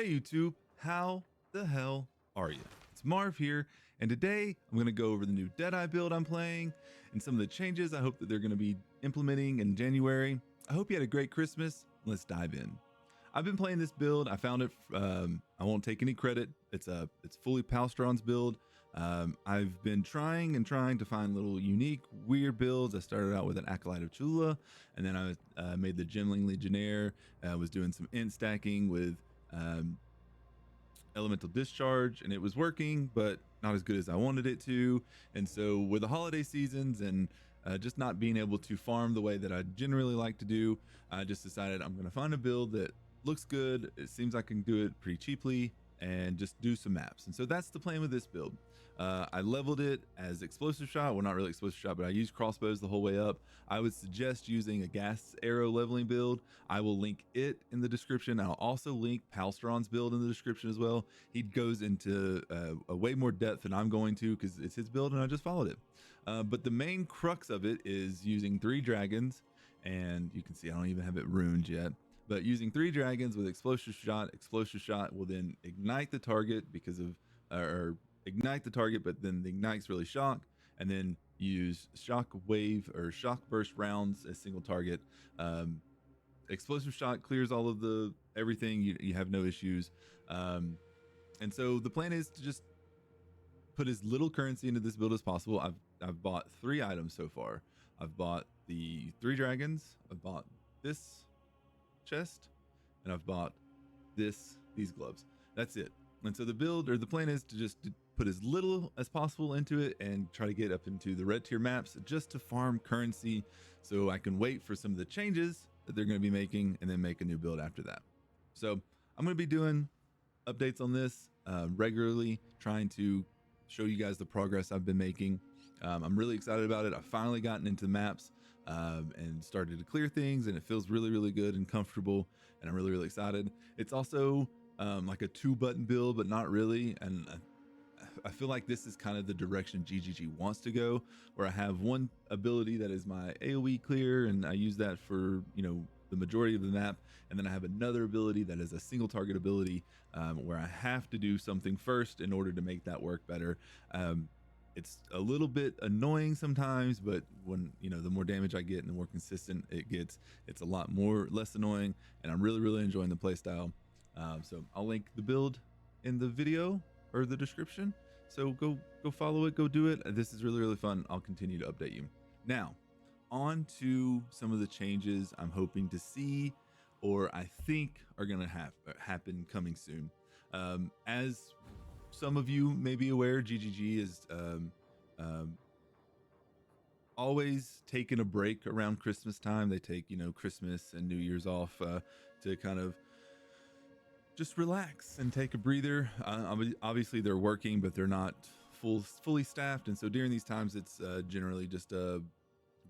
Hey YouTube, how the hell are you? It's Marv here, and today I'm going to go over the new Deadeye build I'm playing and some of the changes I hope that they're going to be implementing in January. I hope you had a great Christmas. Let's dive in. I've been playing this build. I found it. I won't take any credit. It's fully Palsteron's build. I've been trying to find little unique, weird builds. I started out with an Acolyte of Chula, and then I made the Gemling Legionnaire. I was doing some int stacking with elemental discharge, and it was working, but not as good as I wanted it to. And so with the holiday seasons and just not being able to farm the way that I generally like to do, I just decided I'm going to find a build that looks good. It seems I can do it pretty cheaply and just do some maps. And so that's the plan with this build. I leveled it as explosive shot. Well, not really explosive shot, but I used crossbows the whole way up. I would suggest using a gas arrow leveling build. I will link it in the description. I'll also link Palsteron's build in the description as well. He goes into a way more depth than I'm going to because it's his build and I just followed it. But the main crux of it is using 3 dragons, and you can see I don't even have it ruined yet. But using 3 dragons with explosive shot will then ignite the target because of, or ignite the target, but then the ignite's really shock, and then use shock wave or shock burst rounds as single target. Explosive shot clears all of the everything. You have no issues. And so the plan is to just put as little currency into this build as possible. I've bought 3 items so far. I've bought the 3 dragons. I've bought this chest, and I've bought these gloves. That's it. And so the build, or the plan, is to just put as little as possible into it and try to get up into the red tier maps just to farm currency, so I can wait for some of the changes that they're going to be making and then make a new build after that. So I'm going to be doing updates on this regularly, trying to show you guys the progress I've been making. I'm really excited about it. I've finally gotten into maps and started to clear things, and it feels really, really good and comfortable, and I'm really, really excited. It's also like a 2-button build, but not really, and I feel like this is kind of the direction GGG wants to go, where I have one ability that is my AoE clear, and I use that for, you know, the majority of the map, and then I have another ability that is a single target ability where I have to do something first in order to make that work better. It's a little bit annoying sometimes, but when, you know, the more damage I get and the more consistent it gets, it's a lot less annoying, and I'm really, really enjoying the playstyle. So I'll link the build in the video or the description. So go follow it, go do it. This is really, really fun. I'll continue to update you. Now, on to some of the changes I'm hoping to see, or I think are going to happen coming soon. As some of you may be aware, GGG is always taking a break around Christmas time. They take, you know, Christmas and New Year's off to kind of just relax and take a breather. Obviously they're working, but they're not fully staffed, and so during these times it's generally just a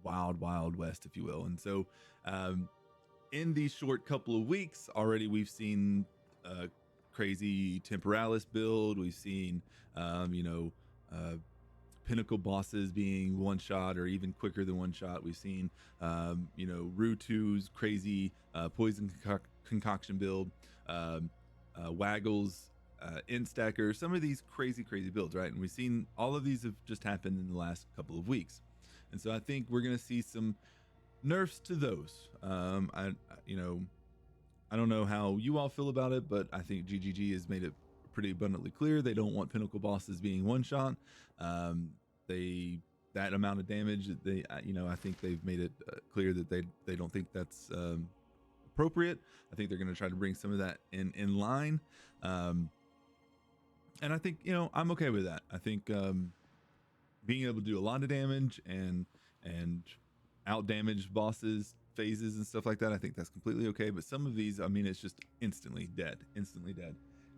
wild west, if you will. And so in these short couple of weeks already, we've seen crazy temporalis build. We've seen pinnacle bosses being 1-shot or even quicker than 1-shot. We've seen Rutu's crazy poison concoction build, Waggle's int stacker, some of these crazy builds, right? And we've seen all of these have just happened in the last couple of weeks, and so I think we're going to see some nerfs to those. I don't know how you all feel about it, but I think GGG has made it pretty abundantly clear they don't want pinnacle bosses being 1-shot. That amount of damage, I think they've made it clear that they don't think that's appropriate. I think they're going to try to bring some of that in line, and I think, you know, I'm okay with that. I think being able to do a lot of damage and out damage bosses phases and stuff like that, I think that's completely okay. But some of these, I mean, it's just instantly dead. And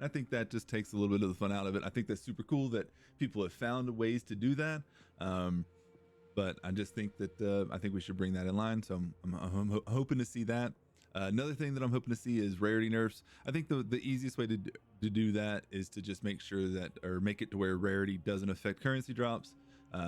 I think that just takes a little bit of the fun out of it. I think that's super cool that people have found ways to do that, but I just think that I think we should bring that in line. So I'm hoping to see that. Another thing that I'm hoping to see is rarity nerfs. I think the easiest way to do that is to just make sure that, or make it to where rarity doesn't affect currency drops.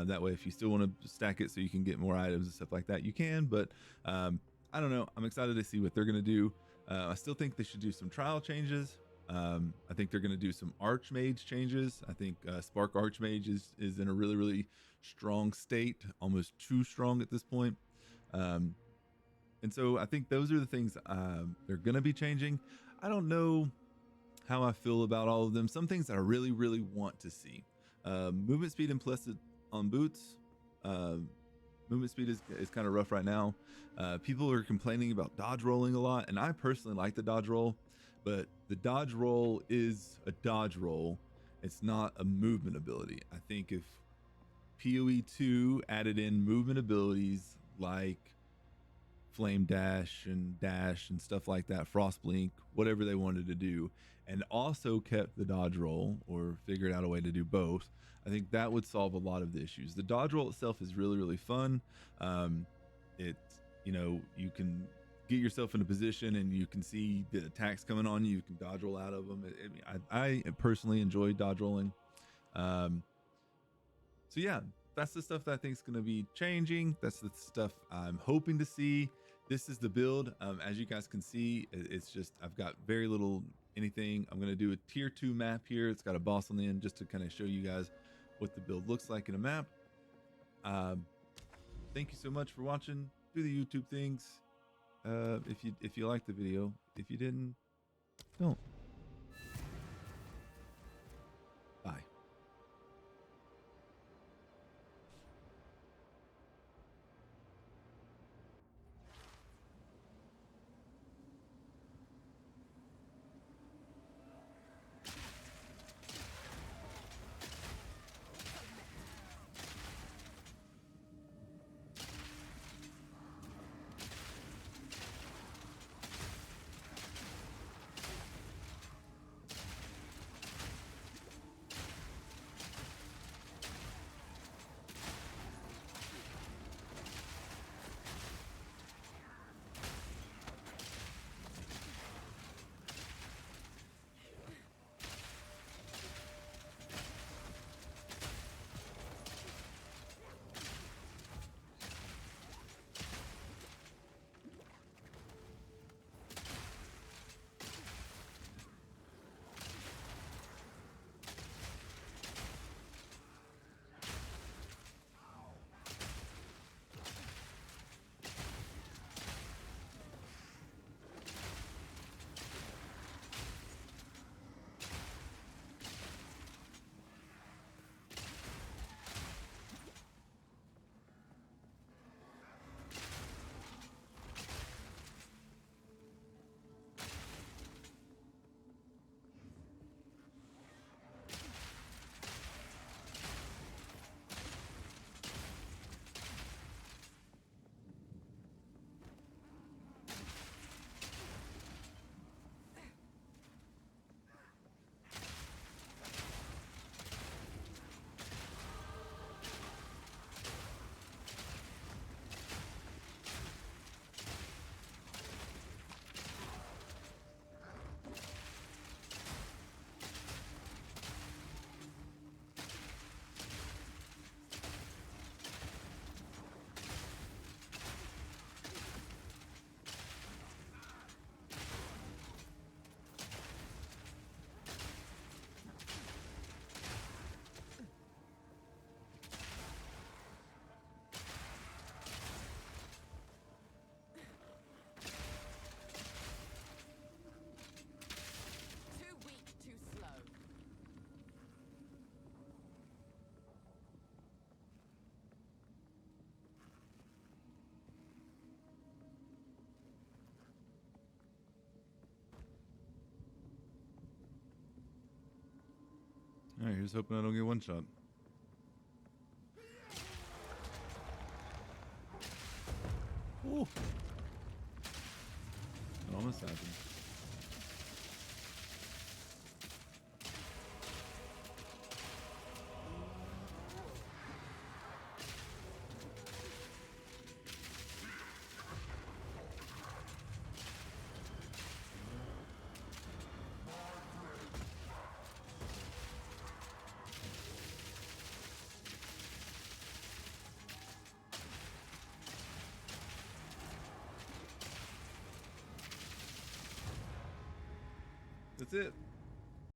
That way, if you still want to stack it so you can get more items and stuff like that, you can. But I don't know. I'm excited to see what they're going to do. I still think they should do some trial changes. I think they're going to do some Archmage changes. I think Spark Archmage is in a really strong state, almost too strong at this point. And so I think those are the things they're going to be changing. I don't know how I feel about all of them. Some things that I really want to see. Movement speed implicit on boots. Movement speed is kind of rough right now. People are complaining about dodge rolling a lot, and I personally like the dodge roll, but the dodge roll is a dodge roll. It's not a movement ability. I think if PoE 2 added in movement abilities like flame dash and stuff like that, frost blink, whatever they wanted to do, and also kept the dodge roll or figured out a way to do both, I think that would solve a lot of the issues. The dodge roll itself is really fun. It's, you know, you can get yourself in a position and you can see the attacks coming on you. You can dodge roll out of them. I personally enjoy dodge rolling. So yeah, that's the stuff that I think is going to be changing. That's the stuff I'm hoping to see. This is the build. As you guys can see, it's just, I've got very little anything. I'm going to do a tier 2 map here. It's got a boss on the end just to kind of show you guys what the build looks like in a map. Thank you so much for watching. Do the YouTube things. If you liked the video. If you didn't, don't. Bye. All right, here's hoping I don't get one shot. Ooh. It almost happened. That's it.